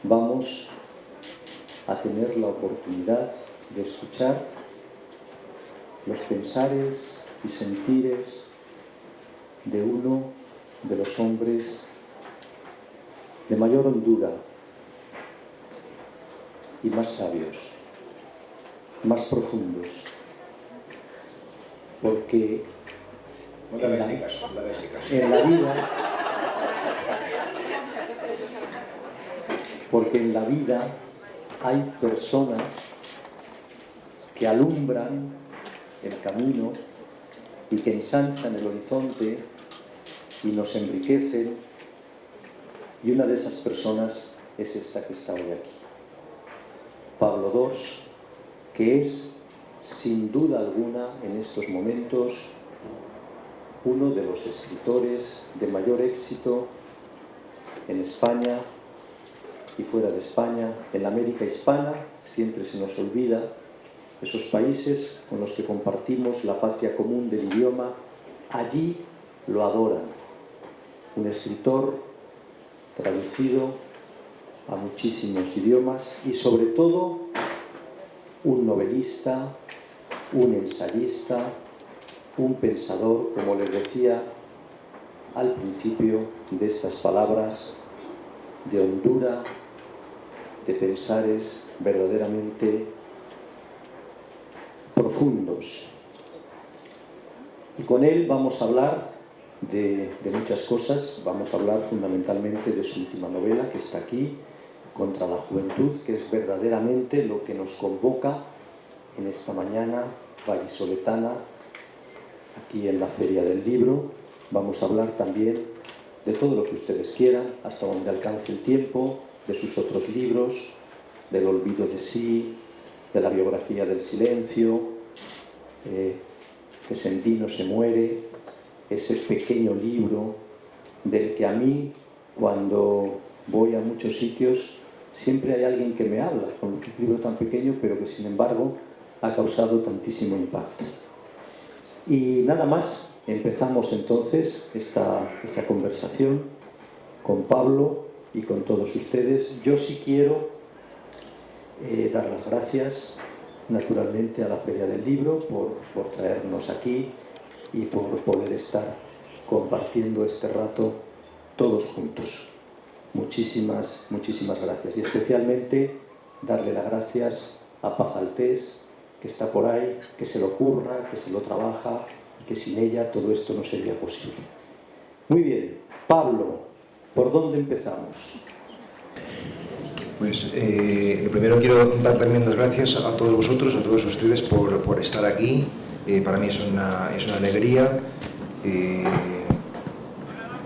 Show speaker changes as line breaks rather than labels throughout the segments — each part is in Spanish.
vamos a tener la oportunidad de escuchar los pensares y sentires de uno de los hombres de mayor hondura y más sabios, más profundos, porque en la vida, porque en la vida hay personas que alumbran el camino y que ensanchan el horizonte y nos enriquecen, y una de esas personas es esta que está hoy aquí, Pablo Dors, que es, sin duda alguna, en estos momentos, uno de los escritores de mayor éxito en España y fuera de España, en la América hispana. Siempre se nos olvida esos países con los que compartimos la patria común del idioma. Allí lo adoran. Un escritor traducido a muchísimos idiomas y sobre todo un novelista, un ensayista, un pensador, como les decía al principio de estas palabras, de hondura, de pensares verdaderamente profundos. Y con él vamos a hablar de muchas cosas. Vamos a hablar fundamentalmente de su última novela, que está aquí, Contra la Juventud, que es verdaderamente lo que nos convoca en esta mañana vallisoletana, aquí en la Feria del Libro. Vamos a hablar también de todo lo que ustedes quieran, hasta donde alcance el tiempo, de sus otros libros, del olvido de sí, de la biografía del silencio, que Sendino se muere, ese pequeño libro del que a mí, cuando voy a muchos sitios, siempre hay alguien que me habla con un libro tan pequeño, pero que sin embargo ha causado tantísimo impacto. Y nada más, empezamos entonces esta conversación con Pablo y con todos ustedes. Yo sí quiero dar las gracias, naturalmente, a la Feria del Libro por traernos aquí y por poder estar compartiendo este rato todos juntos. Muchísimas, muchísimas gracias. Y especialmente darle las gracias a Paz Altés, que está por ahí, que se lo curra, que se lo trabaja y que sin ella todo esto no sería posible. Muy bien, Pablo, ¿por dónde empezamos?
Pues lo primero quiero dar también las gracias a todos vosotros, a todos ustedes por estar aquí. Para mí es una alegría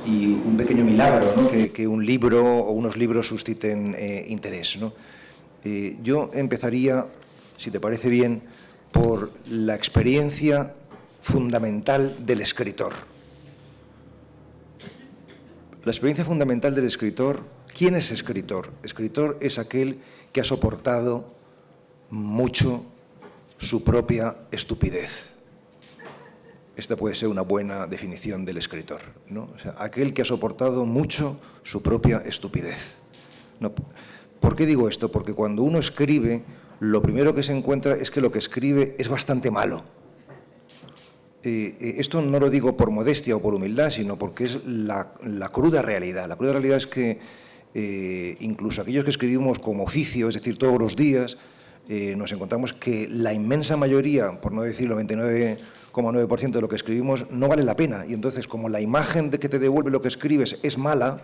y un pequeño milagro, ¿no? que un libro o unos libros susciten interés, ¿no? Yo empezaría, si te parece bien, por la experiencia fundamental del escritor. La experiencia fundamental del escritor. ¿Quién es escritor? Escritor es aquel que ha soportado mucho su propia estupidez. Esta puede ser una buena definición del escritor, ¿no? O sea, aquel que ha soportado mucho su propia estupidez. ¿No? ¿Por qué digo esto? Porque cuando uno escribe, lo primero que se encuentra es que lo que escribe es bastante malo. Esto no lo digo por modestia o por humildad, sino porque es la cruda realidad. La cruda realidad es que incluso aquellos que escribimos como oficio, es decir, todos los días, nos encontramos que la inmensa mayoría, por no decir el 99,9% de lo que escribimos, no vale la pena. Y entonces, como la imagen de que te devuelve lo que escribes es mala,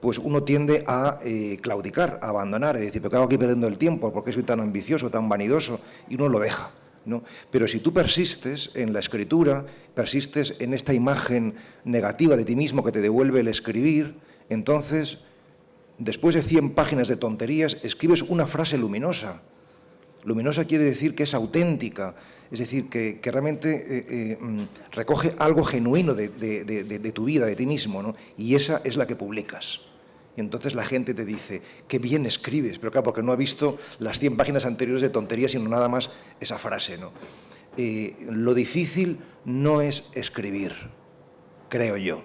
pues uno tiende a claudicar, a abandonar, a decir, ¿pero qué hago aquí perdiendo el tiempo? ¿Por qué soy tan ambicioso, tan vanidoso? Y uno lo deja, ¿no? Pero si tú persistes en la escritura, persistes en esta imagen negativa de ti mismo que te devuelve el escribir, entonces, después de 100 páginas de tonterías, escribes una frase luminosa. Luminosa quiere decir que es auténtica, es decir, que realmente recoge algo genuino de tu vida, de ti mismo, ¿no? Y esa es la que publicas. Y entonces la gente te dice, qué bien escribes, pero claro, porque no ha visto las 100 páginas anteriores de tonterías, sino nada más esa frase, ¿no? Lo difícil no es escribir, creo yo.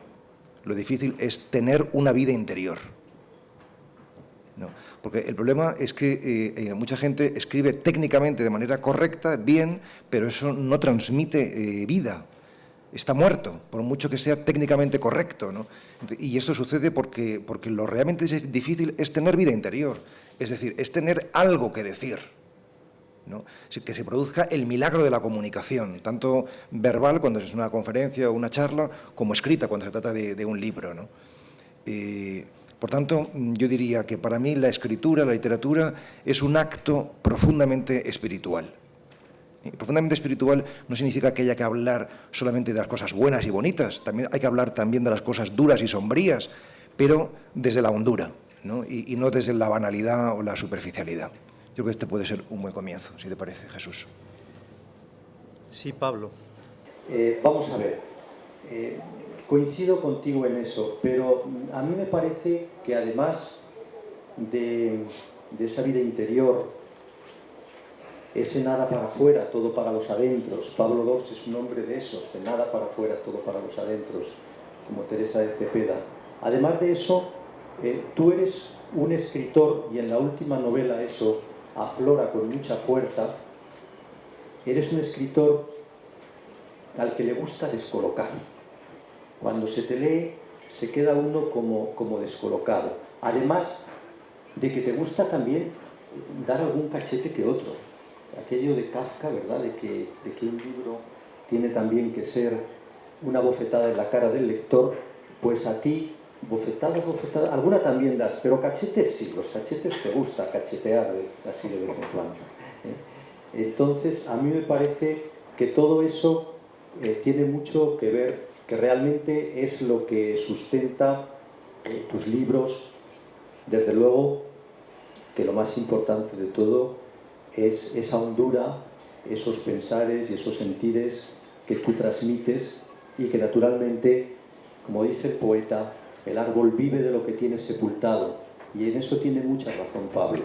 Lo difícil es tener una vida interior, ¿no? Porque el problema es que mucha gente escribe técnicamente de manera correcta, bien, pero eso no transmite vida. Está muerto, por mucho que sea técnicamente correcto, ¿no? Y esto sucede porque lo realmente difícil es tener vida interior, es decir, es tener algo que decir, ¿no? Que se produzca el milagro de la comunicación, tanto verbal cuando es una conferencia o una charla, como escrita cuando se trata de un libro, ¿no? Por tanto, yo diría que para mí la escritura, la literatura, es un acto profundamente espiritual. Profundamente espiritual no significa que haya que hablar solamente de las cosas buenas y bonitas, también hay que hablar también de las cosas duras y sombrías, pero desde la hondura, ¿no? Y no desde la banalidad o la superficialidad. Yo creo que este puede ser un buen comienzo, si te parece, Jesús.
Sí, Pablo.
Vamos a ver, coincido contigo en eso, pero a mí me parece que además de esa vida interior, ese nada para afuera, todo para los adentros. Pablo Dors es un hombre de esos, de nada para afuera, todo para los adentros, como Teresa de Cepeda. Además de eso, tú eres un escritor, y en la última novela eso aflora con mucha fuerza. Eres un escritor al que le gusta descolocar. Cuando se te lee, se queda uno como descolocado. Además de que te gusta también dar algún cachete que otro. Aquello de Kafka, ¿verdad?, de que un libro tiene también que ser una bofetada en la cara del lector, pues a ti, bofetadas, alguna también das, pero cachetes sí, los cachetes te gusta cachetear así de vez en cuando. Entonces, a mí me parece que todo eso tiene mucho que ver, que realmente es lo que sustenta tus libros. Desde luego que lo más importante de todo es esa hondura, esos pensares y esos sentires que tú transmites y que naturalmente, como dice el poeta, el árbol vive de lo que tiene sepultado, y en eso tiene mucha razón Pablo.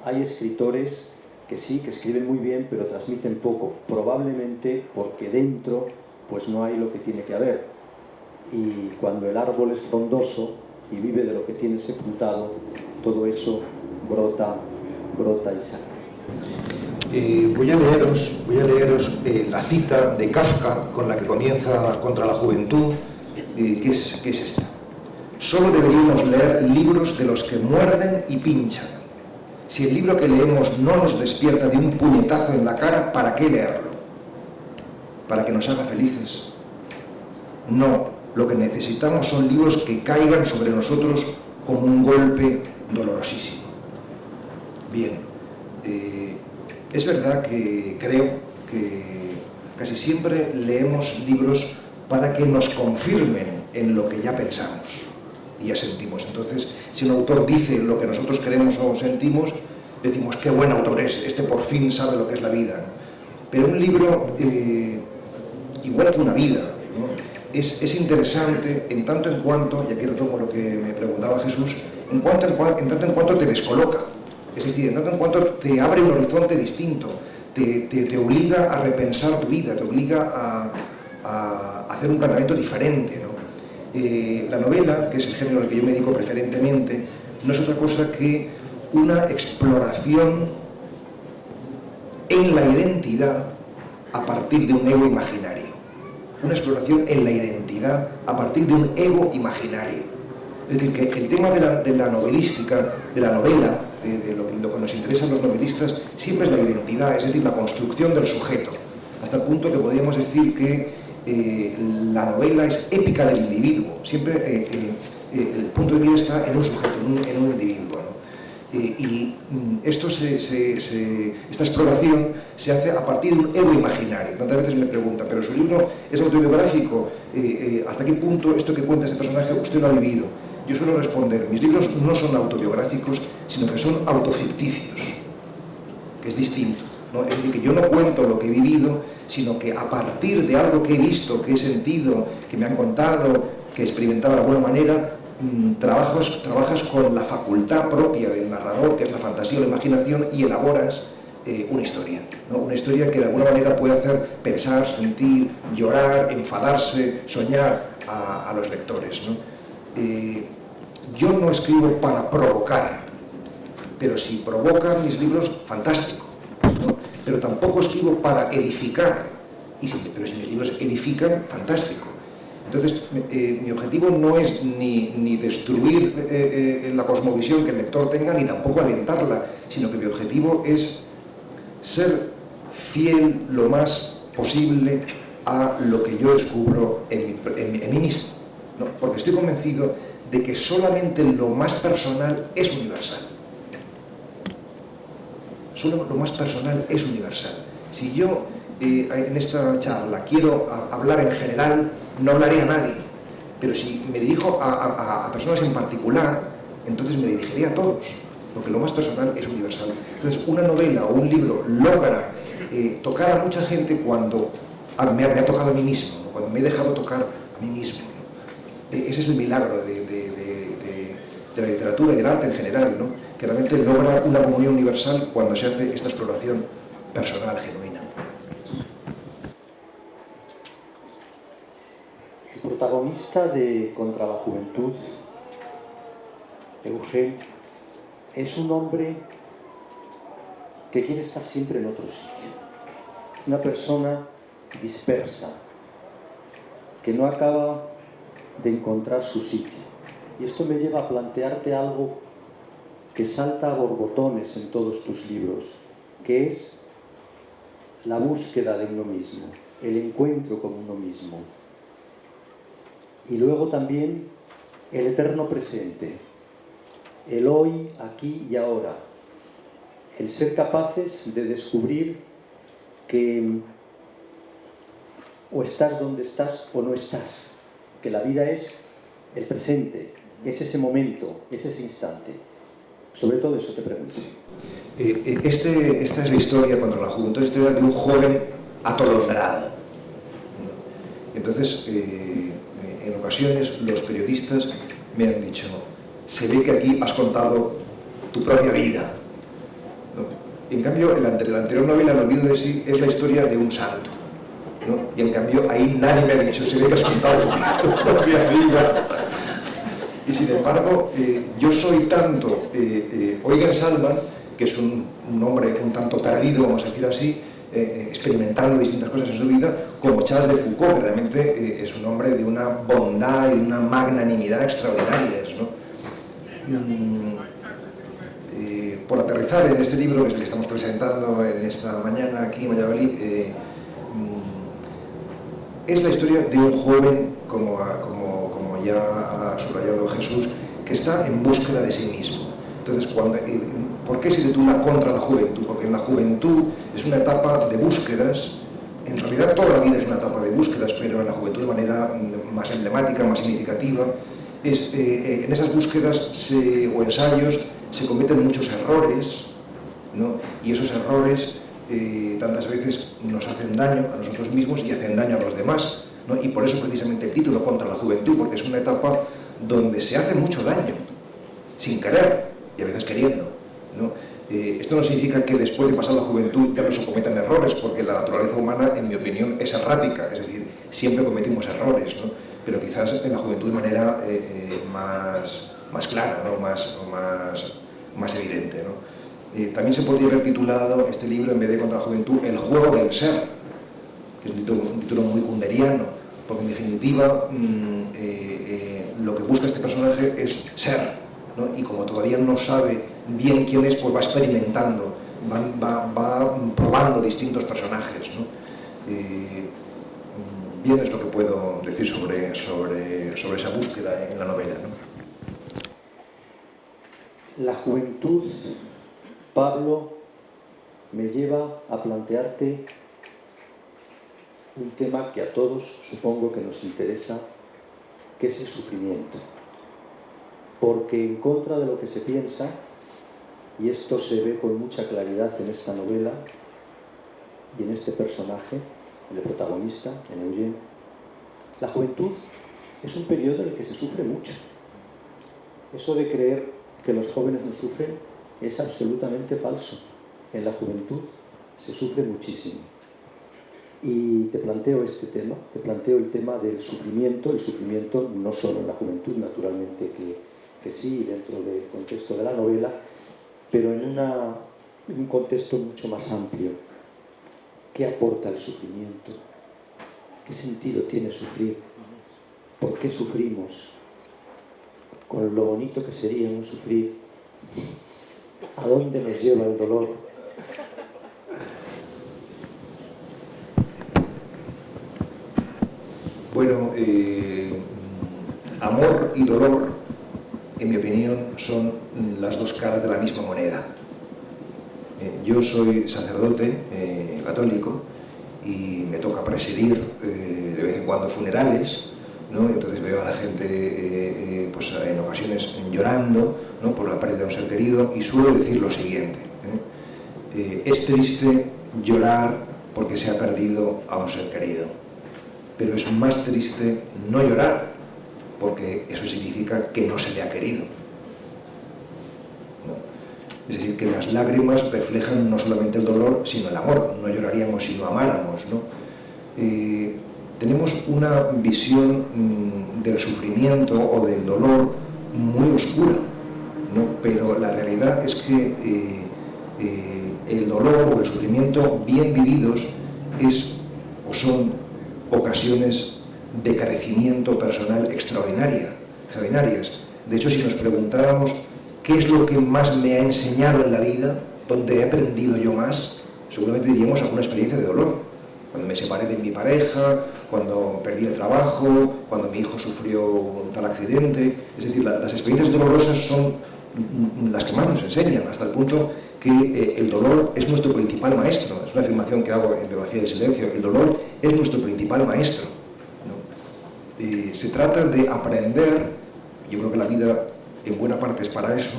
Hay escritores que sí, que escriben muy bien, pero transmiten poco, probablemente porque dentro pues no hay lo que tiene que haber, y cuando el árbol es frondoso y vive de lo que tiene sepultado, todo eso brota y sale.
Voy a leeros la cita de Kafka con la que comienza Contra la Juventud, que es esta. Solo deberíamos leer libros de los que muerden y pinchan. Si el libro que leemos no nos despierta de un puñetazo en la cara, ¿para qué leerlo? ¿Para que nos haga felices? No, lo que necesitamos son libros que caigan sobre nosotros como un golpe dolorosísimo. Bien. Es verdad que creo que casi siempre leemos libros para que nos confirmen en lo que ya pensamos y ya sentimos. Entonces, si un autor dice lo que nosotros creemos o sentimos, decimos, qué buen autor es, este por fin sabe lo que es la vida, ¿no? Pero un libro, igual que una vida, ¿no?, es interesante en tanto en cuanto, y aquí retomo lo que me preguntaba Jesús, en tanto en cuanto te descoloca. Es decir, en tanto en cuanto te abre un horizonte distinto, te obliga a repensar tu vida, te obliga a hacer un planteamiento diferente, ¿no? La novela, que es el género al que yo me dedico preferentemente, no es otra cosa que una exploración en la identidad a partir de un ego imaginario. Una exploración en la identidad a partir de un ego imaginario. Es decir, que el tema de la novelística, de la novela, de lo que nos interesa a los novelistas, siempre es la identidad, es decir, la construcción del sujeto. Hasta el punto que podríamos decir que la novela es épica del individuo. Siempre el punto de vista está en un sujeto, en un individuo, ¿no? Y esta exploración se hace a partir de un ego imaginario. Tantas veces me preguntan, ¿pero su libro es autobiográfico? ¿Hasta qué punto esto que cuenta este personaje usted lo ha vivido? Yo suelo responder, mis libros no son autobiográficos, sino que son autoficticios, que es distinto, ¿no? Es decir, que yo no cuento lo que he vivido, sino que a partir de algo que he visto, que he sentido, que me han contado, que he experimentado de alguna manera, trabajas con la facultad propia del narrador, que es la fantasía o la imaginación, y elaboras una historia, ¿no? Una historia que de alguna manera puede hacer pensar, sentir, llorar, enfadarse, soñar a los lectores, ¿no? Yo no escribo para provocar, pero si provocan mis libros, fantástico, ¿no? Pero tampoco escribo para edificar, pero si mis libros edifican, fantástico. Entonces, mi objetivo no es ni destruir la cosmovisión que el lector tenga, ni tampoco alentarla, sino que mi objetivo es ser fiel lo más posible a lo que yo descubro en mí mismo, ¿no? Porque estoy convencido de que solamente lo más personal es universal. Solo lo más personal es universal. Si yo en esta charla quiero hablar en general, no hablaré a nadie, pero si me dirijo a personas en particular, entonces me dirigiré a todos, porque lo más personal es universal. Entonces, una novela o un libro logra tocar a mucha gente cuando me ha tocado a mí mismo, ¿no? Cuando me he dejado tocar a mí mismo, ¿no? Ese es el milagro de la literatura y del arte en general, ¿no? Que realmente logra una comunión universal cuando se hace esta exploración personal, genuina.
El protagonista de Contra la Juventud, Eugene, es un hombre que quiere estar siempre en otro sitio. Es una persona dispersa, que no acaba de encontrar su sitio. Y esto me lleva a plantearte algo que salta a borbotones en todos tus libros, que es la búsqueda de uno mismo, el encuentro con uno mismo. Y luego también el eterno presente, el hoy, aquí y ahora, el ser capaces de descubrir que o estás donde estás o no estás, que la vida es el presente, es ese momento, es ese instante. Sobre todo eso te pregunto.
Esta es la historia, cuando la juventud es la historia de un joven atolondrado. Entonces, en ocasiones los periodistas me han dicho: se ve que aquí has contado tu propia vida, ¿no? En cambio, la anterior novela, El olvido de sí, es la historia de un santo, ¿no? Y en cambio ahí nadie me ha dicho: se ve que has contado tu propia vida. Y sin embargo, yo soy tanto Eugen Salman, que es un hombre un tanto perdido, vamos a decir así, experimentando distintas cosas en su vida, como Charles de Foucault, que realmente es un hombre de una bondad y de una magnanimidad extraordinarias, ¿no? Por aterrizar en este libro, que es el que estamos presentando en esta mañana aquí en Valladolid, es la historia de un joven, como ya ha subrayado Jesús, que está en búsqueda de sí mismo. Entonces, ¿por qué se titula Contra la Juventud? Porque en la juventud es una etapa de búsquedas. En realidad toda la vida es una etapa de búsquedas, pero en la juventud de manera más emblemática, más significativa. En esas búsquedas o ensayos se cometen muchos errores, ¿no? Y esos errores tantas veces nos hacen daño a nosotros mismos y hacen daño a los demás, ¿no? Y por eso precisamente el título, Contra la Juventud, porque es una etapa donde se hace mucho daño, sin querer y a veces queriendo, ¿no? Esto no significa que después de pasar la juventud ya no se cometan errores, porque la naturaleza humana, en mi opinión, es errática, es decir, siempre cometimos errores, ¿no? Pero quizás en la juventud de manera más clara, ¿no? más evidente, ¿no? También se podría haber titulado este libro, en vez de Contra la Juventud, El juego del ser, que es un título muy kunderiano, porque en definitiva lo que busca este personaje es ser, ¿no? Y como todavía no sabe bien quién es, pues va experimentando, va probando distintos personajes, ¿no? Bien es lo que puedo decir sobre esa búsqueda en la novela, ¿no?
La juventud, Pablo, me lleva a plantearte un tema que a todos supongo que nos interesa, que es el sufrimiento. Porque en contra de lo que se piensa, y esto se ve con mucha claridad en esta novela y en este personaje, el protagonista, en Eugene, la juventud es un periodo en el que se sufre mucho. Eso de creer que los jóvenes no sufren es absolutamente falso. En la juventud se sufre muchísimo. Y te planteo este tema, te planteo el tema del sufrimiento, el sufrimiento no solo en la juventud, naturalmente que sí, dentro del contexto de la novela, pero en un contexto mucho más amplio. ¿Qué aporta el sufrimiento? ¿Qué sentido tiene sufrir? ¿Por qué sufrimos? Con lo bonito que sería no sufrir. ¿A dónde nos lleva el dolor?
Bueno, amor y dolor, en mi opinión, son las dos caras de la misma moneda. Yo soy sacerdote católico y me toca presidir de vez en cuando funerales, ¿no? Entonces veo a la gente pues en ocasiones llorando, ¿no?, por la pérdida de un ser querido, y suelo decir lo siguiente: es triste llorar porque se ha perdido a un ser querido, pero es más triste no llorar porque eso significa que no se le ha querido, ¿no? Es decir, que las lágrimas reflejan no solamente el dolor, sino el amor. No lloraríamos si no amáramos, ¿no? Tenemos una visión del sufrimiento o del dolor muy oscura, ¿no? Pero la realidad es que el dolor o el sufrimiento bien vividos son ocasiones de crecimiento personal extraordinarias. De hecho, si nos preguntáramos qué es lo que más me ha enseñado en la vida, dónde he aprendido yo más, seguramente diríamos alguna experiencia de dolor. Cuando me separé de mi pareja, cuando perdí el trabajo, cuando mi hijo sufrió un tal accidente. Es decir, las experiencias dolorosas son las que más nos enseñan, hasta el punto que el dolor es nuestro principal maestro. Es una afirmación que hago en Biografía del Silencio. El dolor es nuestro principal maestro, ¿no? Se trata de aprender, yo creo que la vida en buena parte es para eso,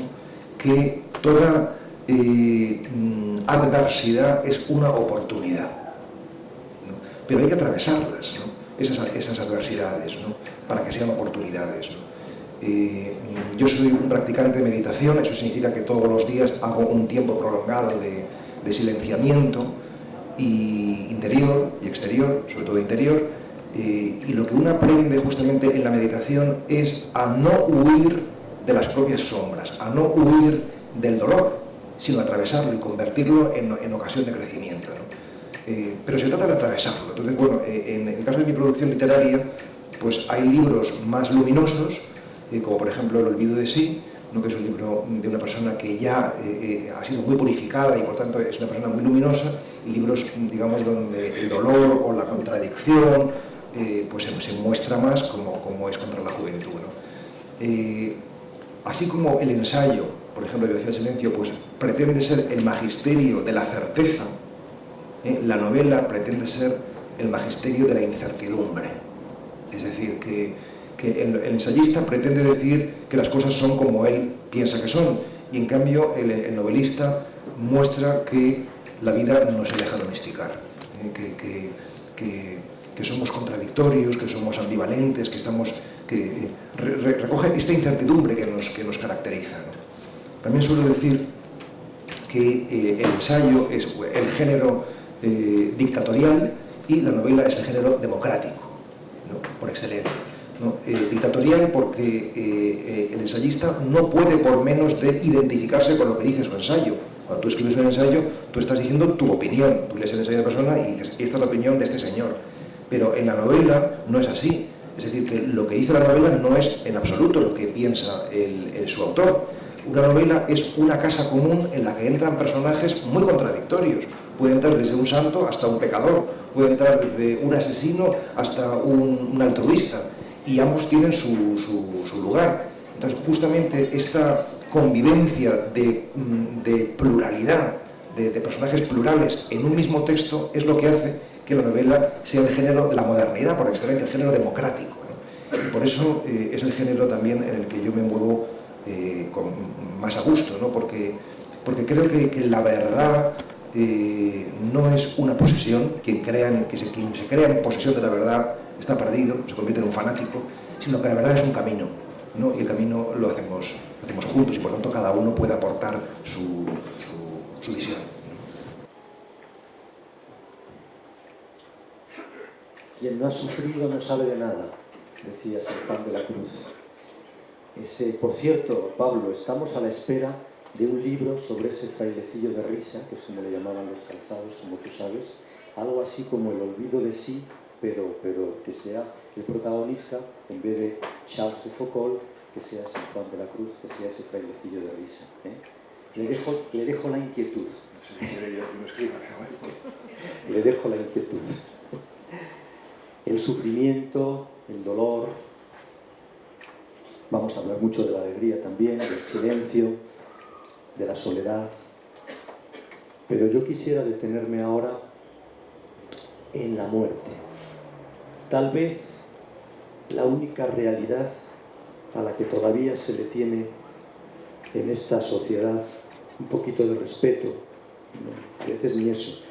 que toda adversidad es una oportunidad, ¿no? Pero hay que atravesarlas, ¿no?, esas adversidades, ¿no?, para que sean oportunidades, ¿no? Yo soy un practicante de meditación. Eso significa que todos los días hago un tiempo prolongado de silenciamiento interior y exterior, sobre todo interior, y lo que uno aprende justamente en la meditación es a no huir de las propias sombras, a no huir del dolor, sino atravesarlo y convertirlo en ocasión de crecimiento, ¿no? Pero se trata de atravesarlo. Entonces, bueno, en el caso de mi producción literaria, pues hay libros más luminosos, como por ejemplo El olvido de sí, ¿no?, que es un libro de una persona que ya ha sido muy purificada y por tanto es una persona muy luminosa, y libros, digamos, donde el dolor o la contradicción pues se muestra más, como es Contra la juventud, ¿no? Así como el ensayo, por ejemplo, de Biografía del Silencio, pues pretende ser el magisterio de la certeza, la novela pretende ser el magisterio de la incertidumbre. Es decir, que el ensayista pretende decir que las cosas son como él piensa que son, y en cambio el novelista muestra que la vida no se deja domesticar, que somos contradictorios, que somos ambivalentes, que recoge esta incertidumbre que nos caracteriza, ¿no? También suelo decir que el ensayo es el género dictatorial y la novela es el género democrático, ¿no?, por excelencia, ¿no? Dictatorial porque el ensayista no puede por menos de identificarse con lo que dice su ensayo. Cuando tú escribes un ensayo, tú estás diciendo tu opinión. Tú lees el ensayo de la persona y dices, esta es la opinión de este señor. Pero en la novela no es así. Es decir, que lo que dice la novela no es en absoluto lo que piensa su autor. Una novela es una casa común en la que entran personajes muy contradictorios. Puede entrar desde un santo hasta un pecador, puede entrar desde un asesino hasta un altruista, y ambos tienen su lugar. Entonces, justamente esta convivencia de pluralidad, de personajes plurales en un mismo texto, es lo que hace que la novela sea el género de la modernidad, por excelencia, el género democrático, ¿no? Y por eso es el género también en el que yo me muevo más a gusto, ¿no? Porque creo que la verdad no es una posesión. Quien se crea en posesión de la verdad está perdido, se convierte en un fanático, sino que la verdad es un camino, ¿no? Y el camino lo hacemos juntos, y por tanto cada uno puede aportar su visión.
Quien no ha sufrido no sabe de nada, decía San Juan de la Cruz. Por cierto, Pablo, estamos a la espera de un libro sobre ese frailecillo de risa, que es como le llamaban los calzados, como tú sabes, algo así como el olvido de sí, pero que sea el protagonista, en vez de Charles de Foucault, que sea San Juan de la Cruz, que sea ese frailecillo de risa. Le dejo la inquietud.
No sé si quiere yo que lo escriba, pero
Le dejo la inquietud. El sufrimiento, el dolor. Vamos a hablar mucho de la alegría también, del silencio, de la soledad. Pero yo quisiera detenerme ahora en la muerte. Tal vez la única realidad a la que todavía se le tiene en esta sociedad un poquito de respeto, ¿no? A veces ni eso,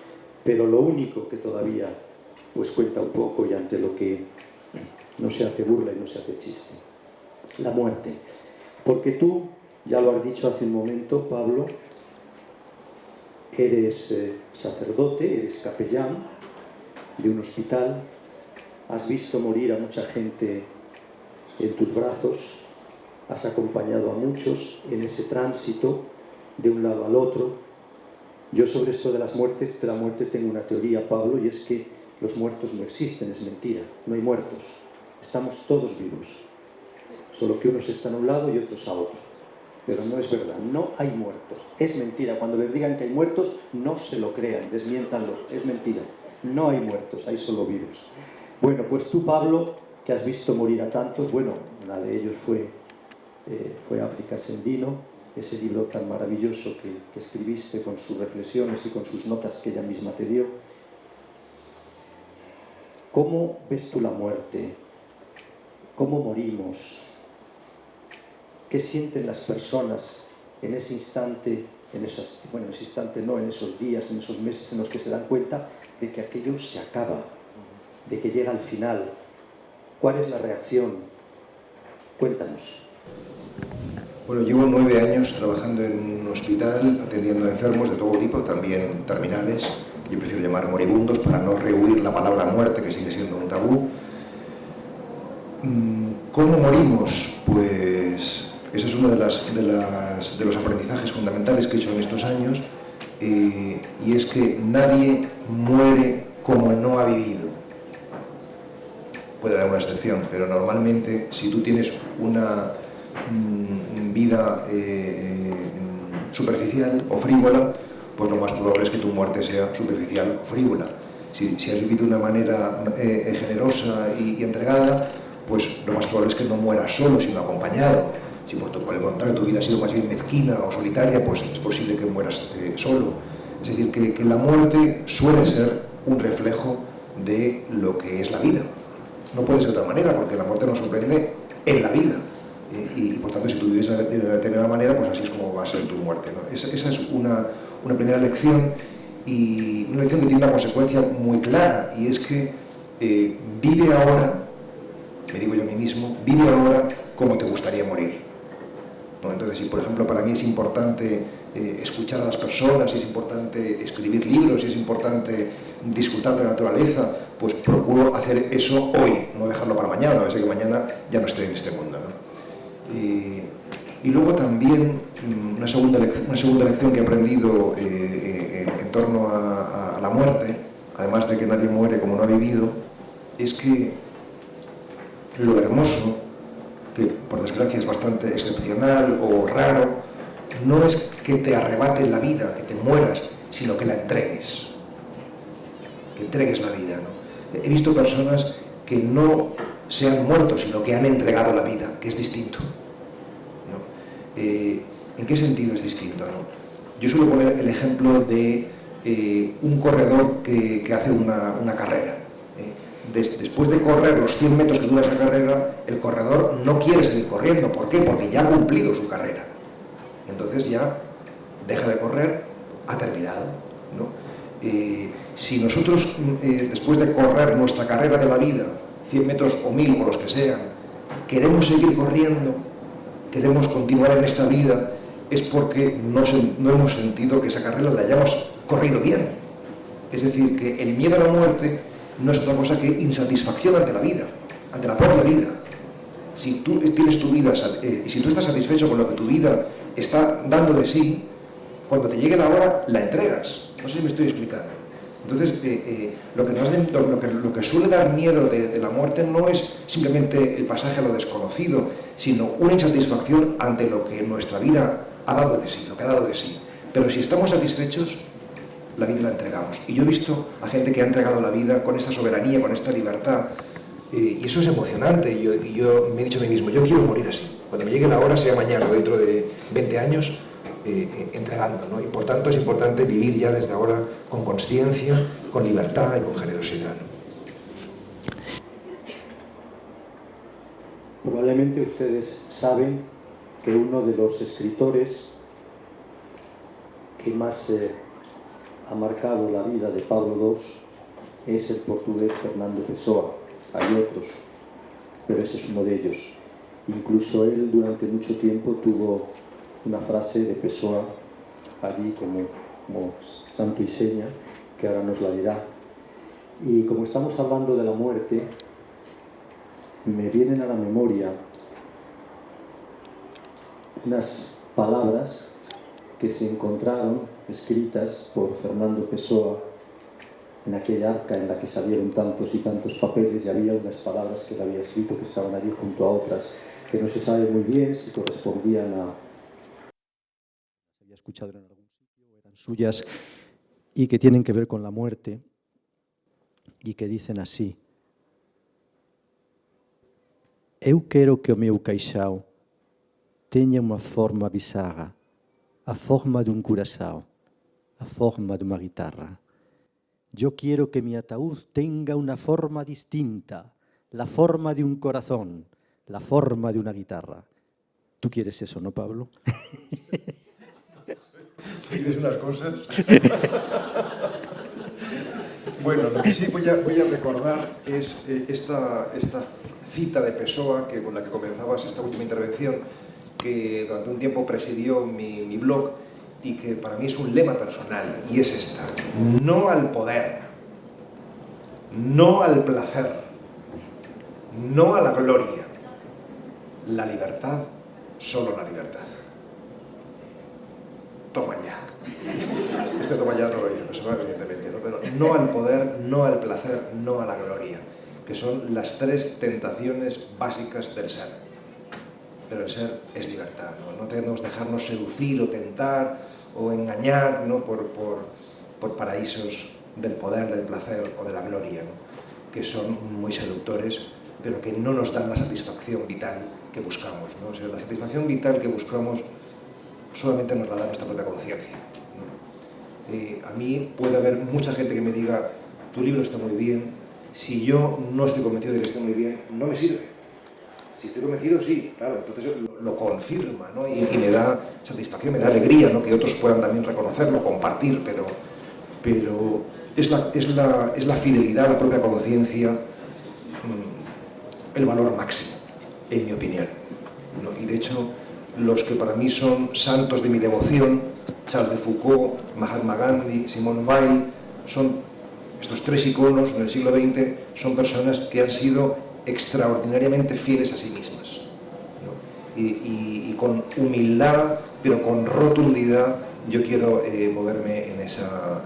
pero lo único que todavía pues cuenta un poco y ante lo que no se hace burla y no se hace chiste: la muerte. Porque tú, ya lo has dicho hace un momento, Pablo, eres sacerdote, eres capellán de un hospital, has visto morir a mucha gente en tus brazos, has acompañado a muchos en ese tránsito de un lado al otro. Yo sobre esto de las muertes, de la muerte tengo una teoría, Pablo, y es que los muertos no existen, es mentira, no hay muertos, estamos todos vivos, solo que unos están a un lado y otros a otro, pero no es verdad, no hay muertos, es mentira. Cuando les digan que hay muertos, no se lo crean, desmiéntanlo, es mentira, no hay muertos, hay solo vivos. Bueno, pues tú, Pablo, que has visto morir a tantos, bueno, una de ellos fue África Sendino, ese libro tan maravilloso que escribiste con sus reflexiones y con sus notas que ella misma te dio. ¿Cómo ves tú la muerte? ¿Cómo morimos? ¿Qué sienten las personas en ese instante, en esos días, en esos meses en los que se dan cuenta de que aquello se acaba, de que llega al final? ¿Cuál es la reacción? Cuéntanos.
Bueno, llevo 9 años trabajando en un hospital, atendiendo a enfermos de todo tipo, también terminales. Yo prefiero llamar moribundos para no rehuir la palabra muerte, que sigue siendo un tabú. ¿Cómo morimos? Pues ese es uno de los aprendizajes fundamentales que he hecho en estos años, y es que nadie muere como no ha vivido. Puede haber una excepción, pero normalmente si tú tienes una vida superficial o frívola, pues lo más probable es que tu muerte sea superficial o frívola. Si has vivido de una manera generosa y entregada, pues lo más probable es que no mueras solo, sino acompañado. Si por el contrario tu vida ha sido más bien mezquina o solitaria, pues es posible que mueras solo. Es decir, que la muerte suele ser un reflejo de lo que es la vida. No puede ser de otra manera, porque la muerte nos sorprende en la vida. Y por tanto, si tú vives de determinada manera, pues así es como va a ser tu muerte, ¿no? Esa es una primera lección, y una lección que tiene una consecuencia muy clara, y es que vive ahora, me digo yo a mí mismo, vive ahora como te gustaría morir, ¿no? Entonces, si por ejemplo para mí es importante escuchar a las personas, si es importante escribir libros, si es importante disfrutar de la naturaleza, pues procuro hacer eso hoy, no dejarlo para mañana, a ver si que mañana ya no esté en este mundo, ¿no? Y luego también una segunda lección que he aprendido en torno a la muerte, además de que nadie muere como no ha vivido, es que lo hermoso, que por desgracia es bastante excepcional o raro, no es que te arrebaten la vida, que te mueras, sino que la entregues. Que entregues la vida, ¿no? He visto personas que no se han muerto, sino que han entregado la vida, que es distinto, ¿no? ¿En qué sentido es distinto, no? Yo suelo poner el ejemplo de un corredor que hace una carrera. Después de correr los 100 metros que dura esa carrera, el corredor no quiere seguir corriendo. ¿Por qué? Porque ya ha cumplido su carrera. Entonces ya deja de correr, ha terminado, ¿no? Si nosotros, después de correr nuestra carrera de la vida, 100 metros o 1000 o los que sean, queremos seguir corriendo, queremos continuar en esta vida, es porque no hemos sentido que esa carrera la hayamos corrido bien. Es decir, que el miedo a la muerte no es otra cosa que insatisfacción ante la vida, ante la propia vida. Si tú tienes tu vida, si tú estás satisfecho con lo que tu vida está dando de sí, cuando te llegue la hora, la entregas. No sé si me estoy explicando. Entonces, lo que suele dar miedo de la muerte no es simplemente el pasaje a lo desconocido, sino una insatisfacción ante lo que nuestra vida ha dado de sí, lo que ha dado de sí. Pero si estamos satisfechos, la vida la entregamos. Y yo he visto a gente que ha entregado la vida con esta soberanía, con esta libertad, y eso es emocionante. Y yo me he dicho a mí mismo, yo quiero morir así. Cuando me llegue la hora, sea mañana o dentro de 20 años, entregando, ¿no? Y por tanto es importante vivir ya desde ahora con consciencia, con libertad y con generosidad, ¿no?
Probablemente ustedes saben que uno de los escritores que más ha marcado la vida de Pablo II es el portugués Fernando Pessoa. Hay otros, pero ese es uno de ellos. Incluso él durante mucho tiempo tuvo una frase de Pessoa allí como santo y seña, que ahora nos la dirá. Y como estamos hablando de la muerte, me vienen a la memoria unas palabras que se encontraron escritas por Fernando Pessoa en aquella arca en la que salieron tantos y tantos papeles, y había unas palabras que él había escrito que estaban allí junto a otras que no se sabe muy bien si correspondían a... había escuchado en algún sitio, eran suyas, y que tienen que ver con la muerte, y que dicen así: Eu quero que o meu caixão tenha uma forma bizarra, a forma de un curaçao, a forma de una guitarra. Yo quiero que mi ataúd tenga una forma distinta, la forma de un corazón, la forma de una guitarra. ¿Tú quieres eso, no, Pablo?
Dices unas cosas. Bueno, lo que sí voy a recordar es esta cita de Pessoa, con la que comenzabas esta última intervención, que durante un tiempo presidió mi blog y que para mí es un lema personal, y es esta: no al poder, no al placer, no a la gloria, la libertad, solo la libertad. Toma ya. Este toma ya no lo dice Pessoa, evidentemente, ¿no? Pero no al poder, no al placer, no a la gloria, que son las tres tentaciones básicas del ser. Pero el ser es libertad, ¿no? No debemos dejarnos seducir o tentar o engañar, ¿no? por paraísos del poder, del placer o de la gloria, ¿no? Que son muy seductores, pero que no nos dan la satisfacción vital que buscamos, ¿no? O sea, la satisfacción vital que buscamos solamente nos la da nuestra propia conciencia, ¿no? A mí puede haber mucha gente que me diga, tu libro está muy bien, si yo no estoy convencido de que esté muy bien, no me sirve. Si estoy convencido, sí, claro, entonces lo confirma, ¿no? Y me da satisfacción, me da alegría, ¿no? Que otros puedan también reconocerlo, compartir, pero es la fidelidad a la propia conciencia el valor máximo, en mi opinión, ¿no? Y de hecho, los que para mí son santos de mi devoción, Charles de Foucault, Mahatma Gandhi, Simone Weil, son estos tres iconos en el siglo XX, son personas que han sido extraordinariamente fieles a sí mismas, ¿no? Y con humildad, pero con rotundidad, yo quiero moverme en esa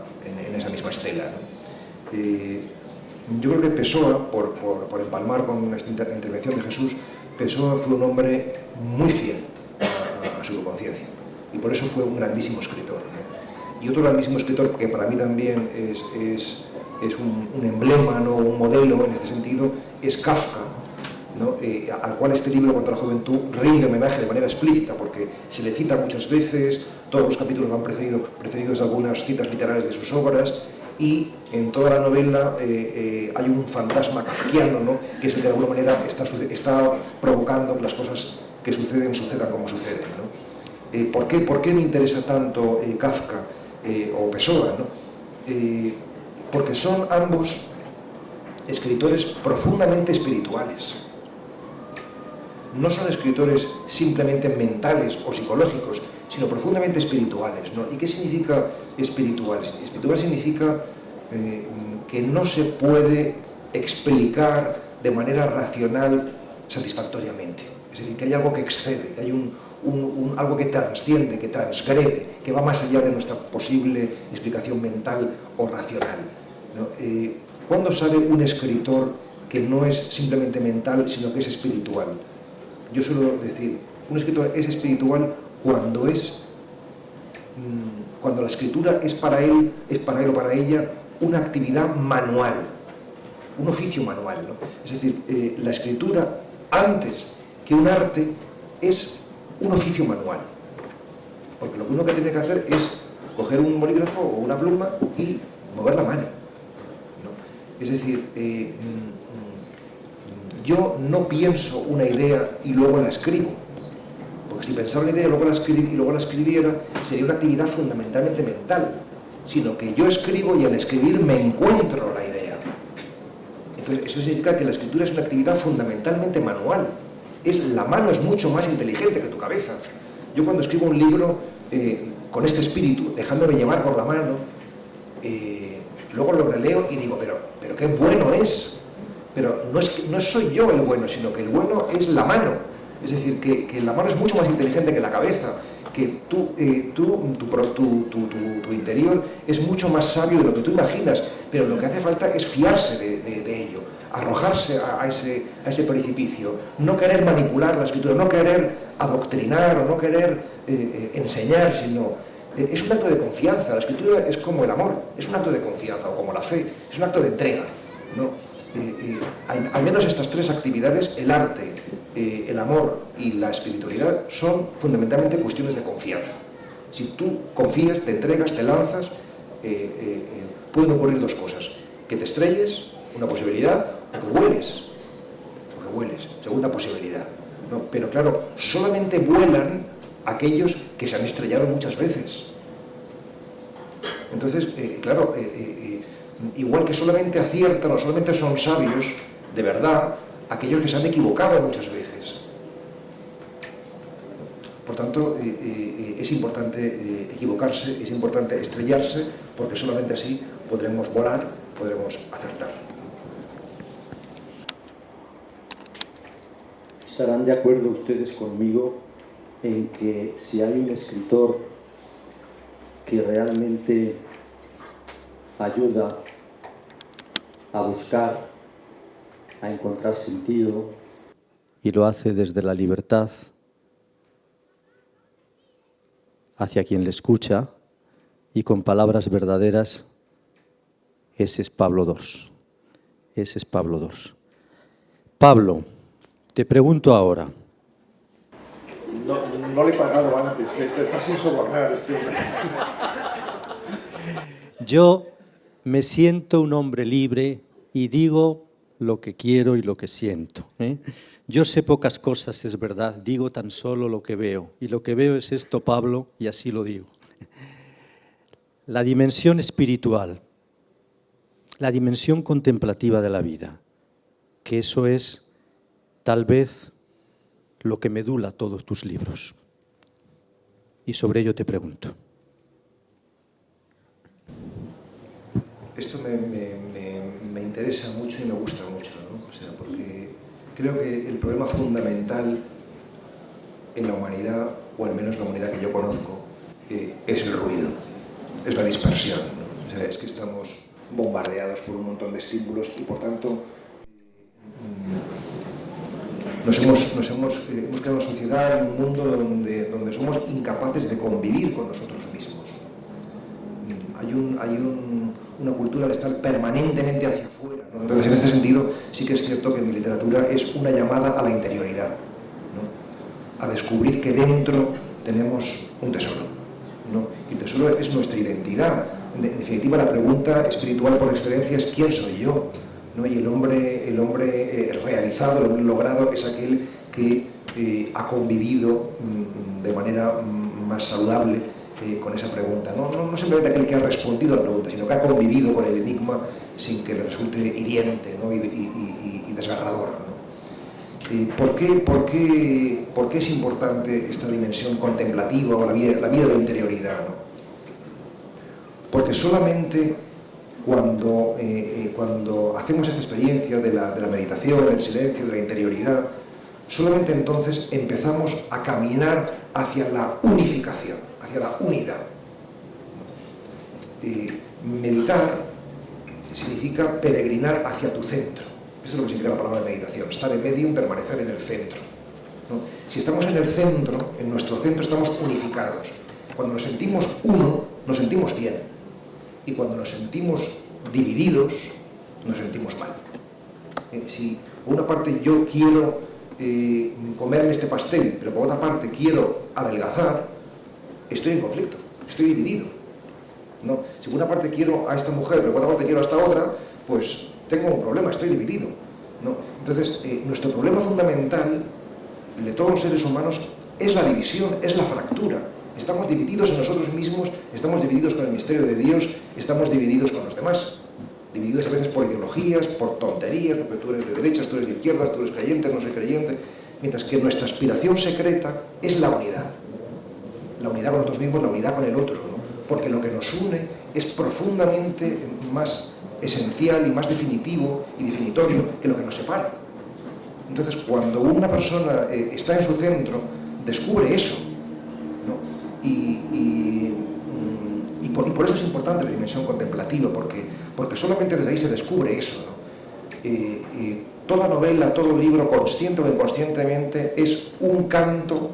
misma estela, ¿no? Yo creo que Pessoa, por empalmar con esta intervención de Jesús, Pessoa fue un hombre muy fiel a su conciencia, y por eso fue un grandísimo escritor, ¿no? Y otro grandísimo escritor que para mí también es un emblema, ¿no? Un modelo en este sentido, es Kafka, ¿no? Al cual este libro, Contra la Juventud, rinde homenaje de manera explícita, porque se le cita muchas veces, todos los capítulos van precedidos de algunas citas literarias de sus obras, y en toda la novela hay un fantasma kafkiano, ¿no? Que es el que de alguna manera está provocando que las cosas que sucedan como suceden, ¿no? ¿Por qué me interesa tanto Kafka o Pessoa, ¿no? Porque son ambos escritores profundamente espirituales. No son escritores simplemente mentales o psicológicos, sino profundamente espirituales, ¿no? ¿Y qué significa espiritual? Espiritual significa que no se puede explicar de manera racional satisfactoriamente. Es decir, que hay algo que excede, que hay algo que transciende, que transgrede, que va más allá de nuestra posible explicación mental o racional, ¿no? ¿Cuándo sabe un escritor que no es simplemente mental, sino que es espiritual? Yo suelo decir, un escritor es espiritual cuando la escritura es para él o para ella una actividad manual, un oficio manual, ¿no? Es decir, la escritura, antes que un arte, es un oficio manual. Porque lo único que tiene que hacer es coger un bolígrafo o una pluma y mover la mano, ¿no? Es decir, yo no pienso una idea y luego la escribo. Porque si pensaba una idea y luego la escribiera, sería una actividad fundamentalmente mental. Sino que yo escribo y al escribir me encuentro la idea. Entonces, eso significa que la escritura es una actividad fundamentalmente manual. La mano es mucho más inteligente que tu cabeza. Yo cuando escribo un libro con este espíritu, dejándome llevar por la mano, luego lo releo y digo, pero qué bueno es. Pero no soy yo el bueno, sino que el bueno es la mano. Es decir, que la mano es mucho más inteligente que la cabeza, que tu interior es mucho más sabio de lo que tú imaginas, pero lo que hace falta es fiarse de ello, arrojarse a ese precipicio, no querer manipular la escritura, no querer adoctrinar o no querer enseñar, sino es un acto de confianza. La escritura es como el amor, es un acto de confianza, o como la fe, es un acto de entrega, ¿no? Al menos estas tres actividades, el arte, el amor y la espiritualidad, son fundamentalmente cuestiones de confianza. Si tú confías, te entregas, te lanzas, pueden ocurrir dos cosas: que te estrelles, una posibilidad, o que vueles, segunda posibilidad, ¿no? Pero claro, solamente vuelan aquellos que se han estrellado muchas veces. Entonces, claro, igual que solamente aciertan o solamente son sabios de verdad aquellos que se han equivocado muchas veces. Por tanto, es importante equivocarse, es importante estrellarse, porque solamente así podremos volar, podremos acertar.
¿Estarán de acuerdo ustedes conmigo en que si hay un escritor que realmente ayuda a buscar, a encontrar sentido, y lo hace desde la libertad hacia quien le escucha y con palabras verdaderas? Ese es Pablo Dors. Ese es Pablo Dors. Pablo, te pregunto ahora.
No le he pagado antes, está sin sobornar este hombre.
Yo me siento un hombre libre y digo lo que quiero y lo que siento, ¿eh? Yo sé pocas cosas, es verdad, digo tan solo lo que veo. Y lo que veo es esto, Pablo, y así lo digo. La dimensión espiritual, la dimensión contemplativa de la vida, que eso es tal vez lo que medula todos tus libros. Y sobre ello te pregunto.
Esto me interesa mucho y me gusta mucho, ¿no? O sea, porque creo que el problema fundamental en la humanidad, o al menos la humanidad que yo conozco, es el ruido, es la dispersión, ¿no? O sea, es que estamos bombardeados por un montón de estímulos y, por tanto, hemos creado una sociedad y un mundo donde somos incapaces de convivir con nosotros mismos. Hay una cultura de estar permanentemente hacia afuera, ¿no? Entonces, en este sentido, sí que es cierto que mi literatura es una llamada a la interioridad, ¿no? A descubrir que dentro tenemos un tesoro, ¿no? Y el tesoro es nuestra identidad. En definitiva, la pregunta espiritual por excelencia es ¿quién soy yo? ¿No? Y el hombre realizado, el hombre logrado, es aquel que ha convivido de manera más saludable con esa pregunta. No simplemente aquel que ha respondido a la pregunta, sino que ha convivido con el enigma sin que le resulte hiriente, ¿no? y desgarrador, ¿no? ¿Por qué es importante esta dimensión contemplativa o la vida de la interioridad, ¿no? Porque solamente cuando hacemos esta experiencia de la meditación, del silencio, de la interioridad, solamente entonces empezamos a caminar hacia la unificación, hacia la unidad. Meditar significa peregrinar hacia tu centro. Eso es lo que significa la palabra meditación, estar en medio y permanecer en el centro, ¿no? Si estamos en el centro, en nuestro centro estamos unificados. Cuando nos sentimos uno, nos sentimos bien. Y cuando nos sentimos divididos, nos sentimos mal. Si por una parte yo quiero comerme este pastel, pero por otra parte quiero adelgazar, estoy en conflicto, estoy dividido, ¿no? Si por una parte quiero a esta mujer, pero por otra parte quiero a esta otra, pues tengo un problema, estoy dividido, ¿no? Entonces, nuestro problema fundamental de todos los seres humanos es la división, es la fractura. Estamos divididos en nosotros mismos, estamos divididos con el misterio de Dios, estamos divididos con los demás. Divididos a veces por ideologías, por tonterías, porque tú eres de derechas, tú eres de izquierdas, tú eres creyente, no soy creyente. Mientras que nuestra aspiración secreta es la unidad. La unidad con nosotros mismos, la unidad con el otro, ¿no? Porque lo que nos une es profundamente más esencial y más definitivo y definitorio que lo que nos separa. Entonces, cuando una persona está en su centro, descubre eso, ¿no? Y por eso es importante la dimensión contemplativa, porque solamente desde ahí se descubre eso, ¿no? Toda novela, todo libro, consciente o inconscientemente, es un canto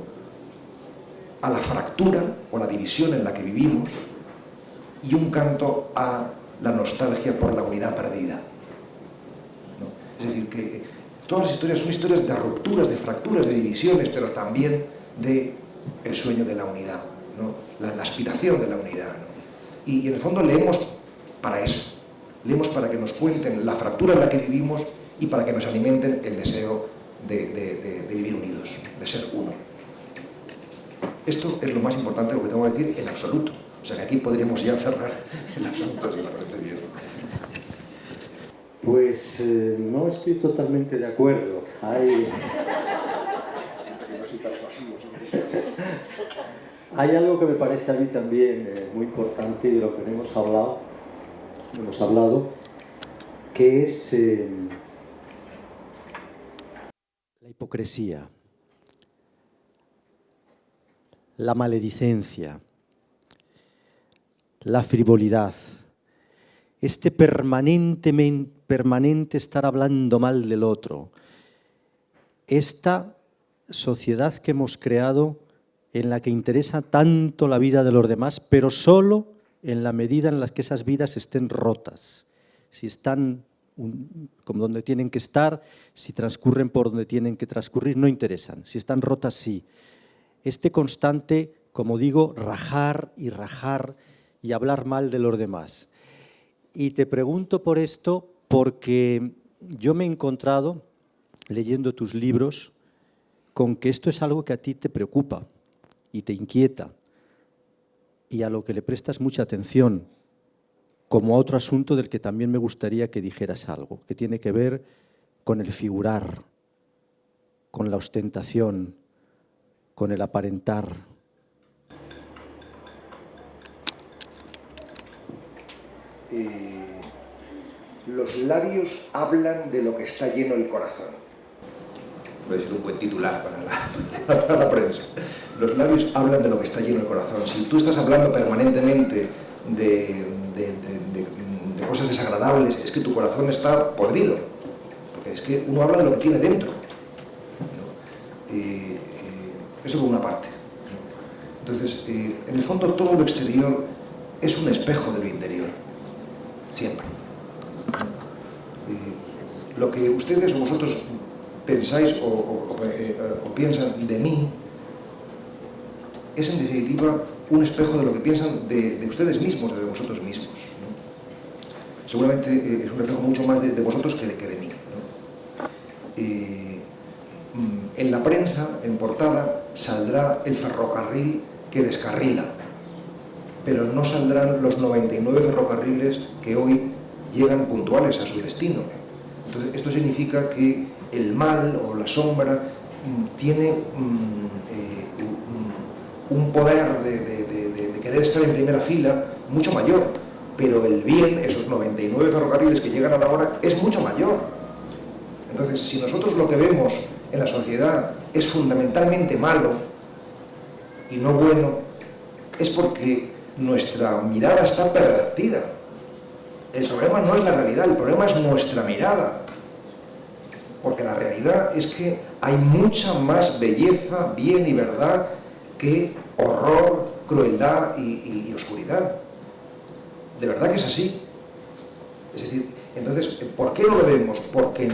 a la fractura o a la división en la que vivimos y un canto a la nostalgia por la unidad perdida, ¿no? Es decir, que todas las historias son historias de rupturas, de fracturas, de divisiones, pero también de el sueño de la unidad, ¿no? La aspiración de la unidad, ¿no? Y en el fondo leemos para eso, leemos para que nos cuenten la fractura en la que vivimos y para que nos alimenten el deseo de vivir unidos, de ser uno. Esto es lo más importante, lo que tengo que decir en absoluto. O sea que aquí podríamos ya cerrar el asunto, si me parece bien.
Pues no estoy totalmente de acuerdo. Hay algo que me parece a mí también muy importante y de lo que no hemos hablado, que es
la hipocresía, la maledicencia, la frivolidad, este permanente estar hablando mal del otro, esta sociedad que hemos creado en la que interesa tanto la vida de los demás, pero solo en la medida en la que esas vidas estén rotas, si están como donde tienen que estar, si transcurren por donde tienen que transcurrir, no interesan, si están rotas, sí. Este constante, como digo, rajar y hablar mal de los demás. Y te pregunto por esto porque yo me he encontrado, leyendo tus libros, con que esto es algo que a ti te preocupa y te inquieta y a lo que le prestas mucha atención, como a otro asunto del que también me gustaría que dijeras algo, que tiene que ver con el figurar, con la ostentación, con el aparentar.
Los labios hablan de lo que está lleno el corazón. Puede ser un buen titular para la prensa. Los labios hablan de lo que está lleno el corazón. Si tú estás hablando permanentemente de cosas desagradables, es que tu corazón está podrido. Porque es que uno habla de lo que tiene dentro, ¿no? Eso por una parte, ¿no? Entonces, en el fondo todo lo exterior es un espejo de lo interior. Siempre. Lo que ustedes o vosotros pensáis o piensan de mí es en definitiva un espejo de lo que piensan de ustedes mismos, de vosotros mismos, ¿no? Seguramente es un reflejo mucho más de vosotros que de mí, ¿no? En la prensa, en portada, saldrá el ferrocarril que descarrila, pero no saldrán los 99 ferrocarriles que hoy llegan puntuales a su destino. Entonces, esto significa que el mal o la sombra tiene un poder de querer estar en primera fila mucho mayor, pero el bien, esos 99 ferrocarriles que llegan a la hora, es mucho mayor. Entonces, si nosotros lo que vemos en la sociedad es fundamentalmente malo y no bueno, es porque nuestra mirada está pervertida. El problema no es la realidad, el problema es nuestra mirada. Porque la realidad es que hay mucha más belleza, bien y verdad que horror, crueldad y oscuridad. De verdad que es así. Es decir, entonces, ¿por qué no lo vemos? Porque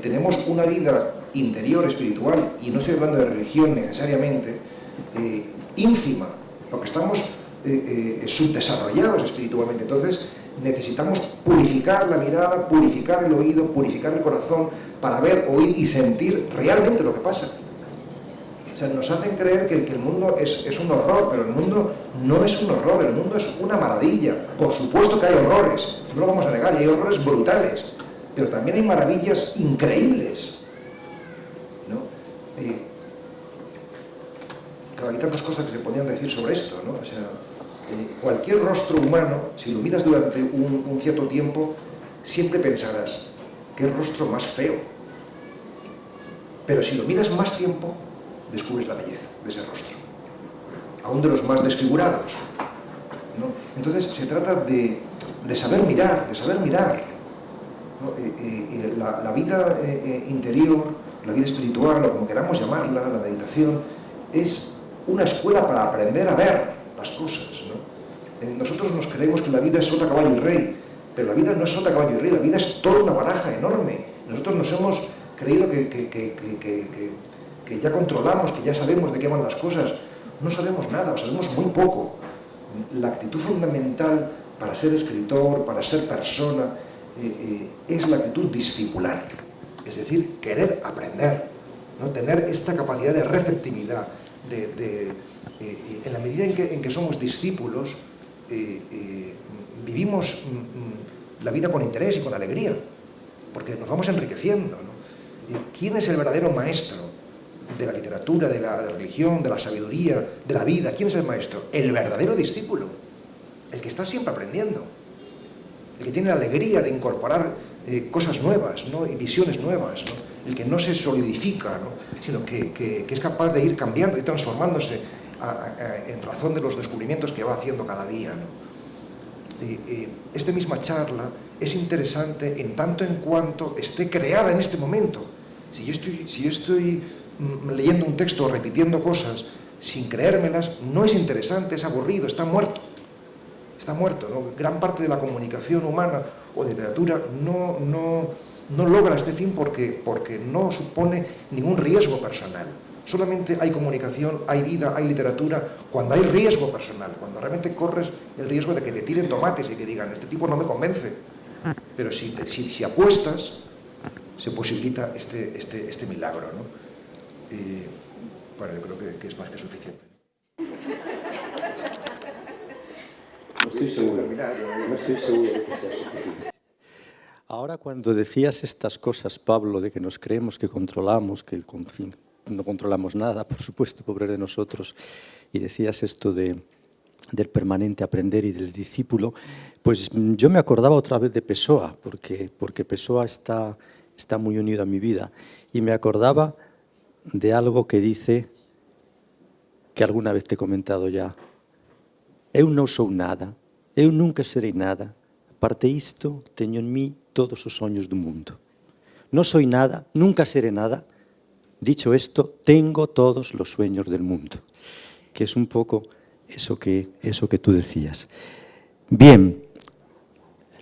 tenemos una vida interior, espiritual, y no estoy hablando de religión necesariamente, ínfima, porque estamos subdesarrollados espiritualmente. Entonces, necesitamos purificar la mirada, purificar el oído, purificar el corazón, para ver, oír y sentir realmente lo que pasa. O sea, nos hacen creer que el mundo es un horror, pero el mundo no es un horror, el mundo es una maravilla. Por supuesto que hay horrores, no lo vamos a negar, y hay horrores brutales, pero también hay maravillas increíbles, ¿no? Claro, hay tantas cosas que se podrían decir sobre esto, ¿no? O sea, cualquier rostro humano, si lo miras durante un cierto tiempo, siempre pensarás, qué rostro más feo. Pero si lo miras más tiempo, descubres la belleza de ese rostro, aún de los más desfigurados, ¿no? Entonces se trata de saber mirar, ¿no? La vida interior, la vida espiritual, o como queramos llamarla, la meditación, es una escuela para aprender a ver las cosas, ¿no? Nosotros nos creemos que la vida es sota, caballo y rey, pero la vida no es sota, caballo y rey, la vida es toda una baraja enorme. Nosotros nos hemos creído que ya controlamos, que ya sabemos de qué van las cosas. No sabemos nada, o sabemos muy poco. La actitud fundamental para ser escritor, para ser persona, es la actitud discipular, es decir, querer aprender, ¿no? Tener esta capacidad de receptividad, en la medida en que somos discípulos, vivimos la vida con interés y con alegría, porque nos vamos enriqueciendo, ¿no? ¿Quién es el verdadero maestro de la literatura, de la religión, de la sabiduría, de la vida? ¿Quién es el maestro? El verdadero discípulo, el que está siempre aprendiendo, el que tiene la alegría de incorporar cosas nuevas, ¿no? Y visiones nuevas, ¿no? El que no se solidifica, ¿no? Sino que es capaz de ir cambiando y transformándose en razón de los descubrimientos que va haciendo cada día, ¿no? Esta misma charla es interesante en tanto en cuanto esté creada en este momento. Si yo estoy leyendo un texto o repitiendo cosas sin creérmelas, no es interesante, es aburrido, está muerto. Está muerto, ¿no? Gran parte de la comunicación humana o de literatura no logra este fin porque no supone ningún riesgo personal. Solamente hay comunicación, hay vida, hay literatura cuando hay riesgo personal, cuando realmente corres el riesgo de que te tiren tomates y que digan, este tipo no me convence. Pero si apuestas, se posibilita este milagro, ¿no? Bueno, yo creo que es más que suficiente.
No estoy seguro de que sea suficiente.
Ahora, cuando decías estas cosas, Pablo, de que nos creemos que controlamos, que en fin, no controlamos nada, por supuesto, pobre de nosotros, y decías esto del permanente aprender y del discípulo, pues yo me acordaba otra vez de Pessoa, porque Pessoa está muy unido a mi vida, y me acordaba de algo que dice, que alguna vez te he comentado ya: eu non sou nada, eu nunca serei nada, aparte isto, teño en mí todos os soños do mundo. No soy nada, nunca seré nada. Dicho esto, tengo todos los sueños del mundo. Que es un poco eso que tú decías. Bien.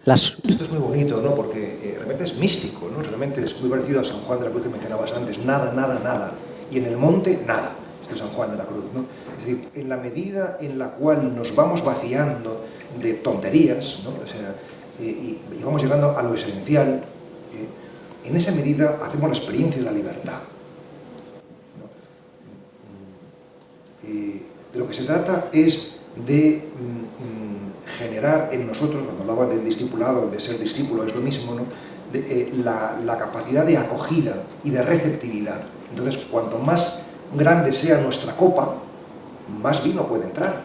Esto es muy bonito, ¿no? Porque realmente es místico, ¿no? Realmente es muy parecido a San Juan de la Cruz que mencionabas antes. Nada, nada, nada. Y en el monte, nada. Este es San Juan de la Cruz, ¿no? Es decir, en la medida en la cual nos vamos vaciando de tonterías, ¿no? O sea, y vamos llegando a lo esencial, en esa medida hacemos la experiencia de la libertad, ¿no? De lo que se trata es de generar en nosotros, cuando hablaba del discipulado, de ser discípulo, es lo mismo, ¿no? La capacidad de acogida y de receptividad. Entonces, cuanto más grande sea nuestra copa, más vino puede entrar.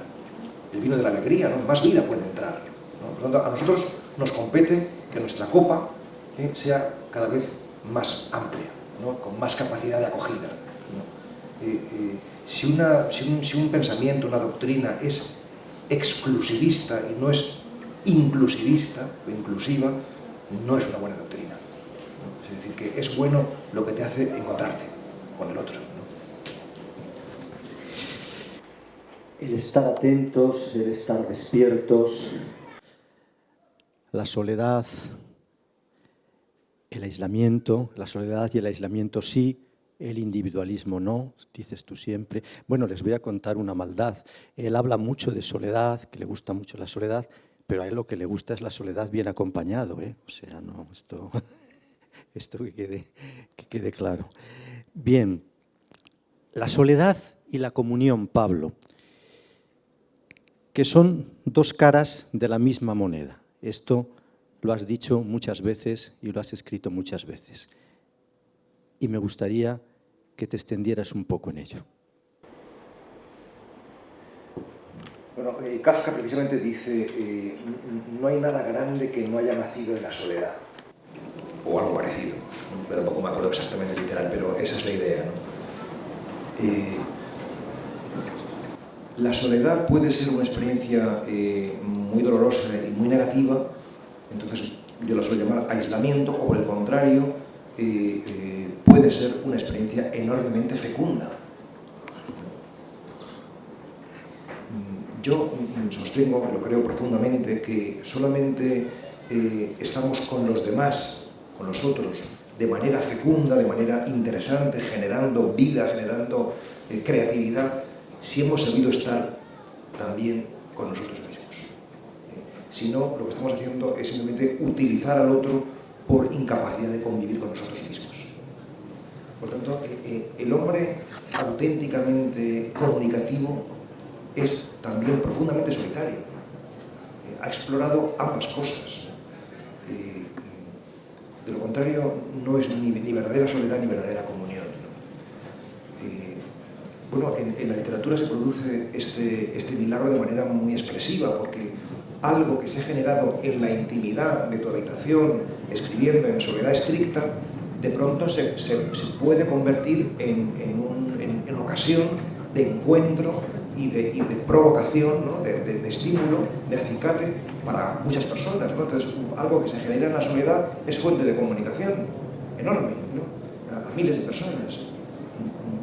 El vino de la alegría, ¿no? Más vida puede entrar, ¿no? Por lo tanto, a nosotros nos compete que nuestra copa sea cada vez más amplia. ¿no? Con más capacidad de acogida, ¿no? Si un pensamiento, una doctrina es exclusivista y no es inclusivista o inclusiva, no es una buena doctrina, ¿no? Es decir, que es bueno lo que te hace encontrarte con el otro, ¿no?
El estar atentos, el estar despiertos.
La soledad, el aislamiento, la soledad y el aislamiento sí, el individualismo no, dices tú siempre. Bueno, les voy a contar una maldad. Él habla mucho de soledad, que le gusta mucho la soledad, pero a él lo que le gusta es la soledad bien acompañado, ¿eh? O sea, no, esto que quede claro. Bien, la soledad y la comunión, Pablo, que son dos caras de la misma moneda. Esto lo has dicho muchas veces y lo has escrito muchas veces. Y me gustaría que te extendieras un poco en ello.
Bueno, Kafka precisamente dice, no hay nada grande que no haya nacido de la soledad, o algo parecido, ¿no? Pero tampoco me acuerdo exactamente literal, pero esa es la idea, ¿no? La soledad puede ser una experiencia muy dolorosa y muy negativa, entonces yo la suelo llamar aislamiento, o por el contrario, puede ser una experiencia enormemente fecunda. Yo sostengo, lo creo profundamente, que solamente estamos con los demás, con los otros, de manera fecunda, de manera interesante, generando vida, generando creatividad, si hemos sabido estar también con nosotros mismos. Si no, lo que estamos haciendo es simplemente utilizar al otro por incapacidad de convivir con nosotros mismos. Por tanto, el hombre auténticamente comunicativo es también profundamente solitario. Ha explorado ambas cosas. De lo contrario, no es ni verdadera soledad ni verdadera comunión, ¿no? Bueno, en la literatura se produce este milagro de manera muy expresiva, porque algo que se ha generado en la intimidad de tu habitación, escribiendo en soledad estricta, de pronto se puede convertir en ocasión de encuentro y de provocación, ¿no? de estímulo, de acicate para muchas personas, ¿no? Entonces, algo que se genera en la soledad es fuente de comunicación enorme, ¿no? A miles de personas.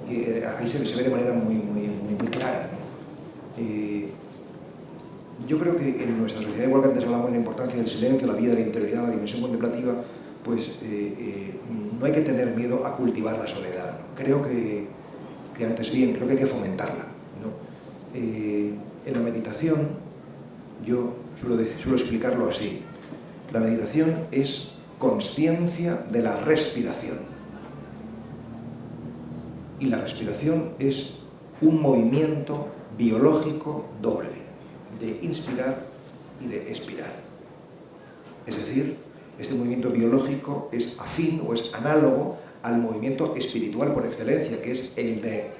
Y ahí se ve de manera muy clara, ¿no? Yo creo que en nuestra sociedad, igual que antes hablamos de la importancia del silencio, la vida de la interioridad, la dimensión contemplativa, pues no hay que tener miedo a cultivar la soledad, ¿no? Creo que antes bien, creo que hay que fomentarla, ¿no? En la meditación, yo suelo explicarlo así: la meditación es consciencia de la respiración, y la respiración es un movimiento biológico doble, de inspirar y de expirar. Es decir, este movimiento biológico es afín o es análogo al movimiento espiritual por excelencia, que es el de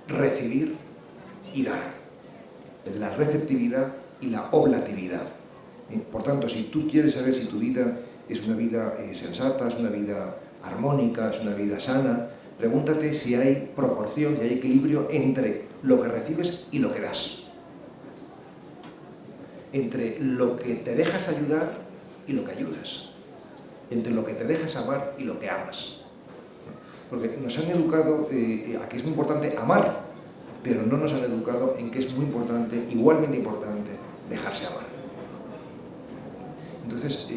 recibir y dar, el de la receptividad y la oblatividad. Por tanto, si tú quieres saber si tu vida es una vida sensata, es una vida armónica, es una vida sana, pregúntate si hay proporción, si hay equilibrio entre lo que recibes y lo que das, entre lo que te dejas ayudar y lo que ayudas, entre lo que te dejas amar y lo que amas. Porque nos han educado a que es muy importante amar, pero no nos han educado en que es muy importante, igualmente importante, dejarse amar. Entonces,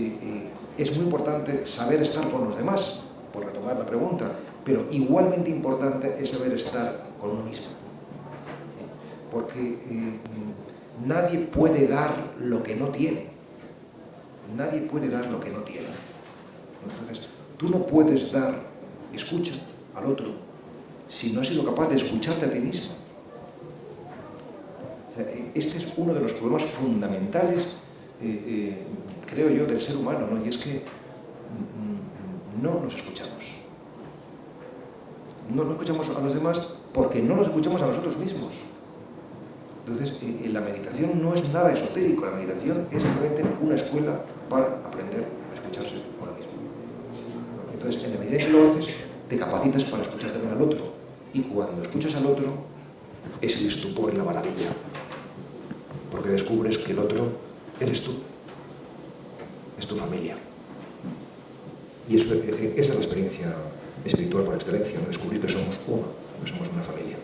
es muy importante saber estar con los demás, por retomar la pregunta, pero igualmente importante es saber estar con uno mismo. Porque nadie puede dar lo que no tiene. Nadie puede dar lo que no tiene. Entonces, tú no puedes dar escucha al otro si no has sido capaz de escucharte a ti mismo. O sea, este es uno de los problemas fundamentales, creo yo, del ser humano, ¿no? Y es que no nos escuchamos. No escuchamos a los demás porque no nos escuchamos a nosotros mismos. Entonces, la meditación no es nada esotérico, la meditación es simplemente una escuela para aprender a escucharse a uno mismo. Entonces, en la medida en que lo haces, te capacitas capacitas para escuchar también al otro. Y cuando escuchas al otro, es el estupor y la maravilla, porque descubres que el otro eres tú, es tu familia. Y esa es la experiencia espiritual por excelencia, ¿no? Descubrir que somos uno, que somos una familia.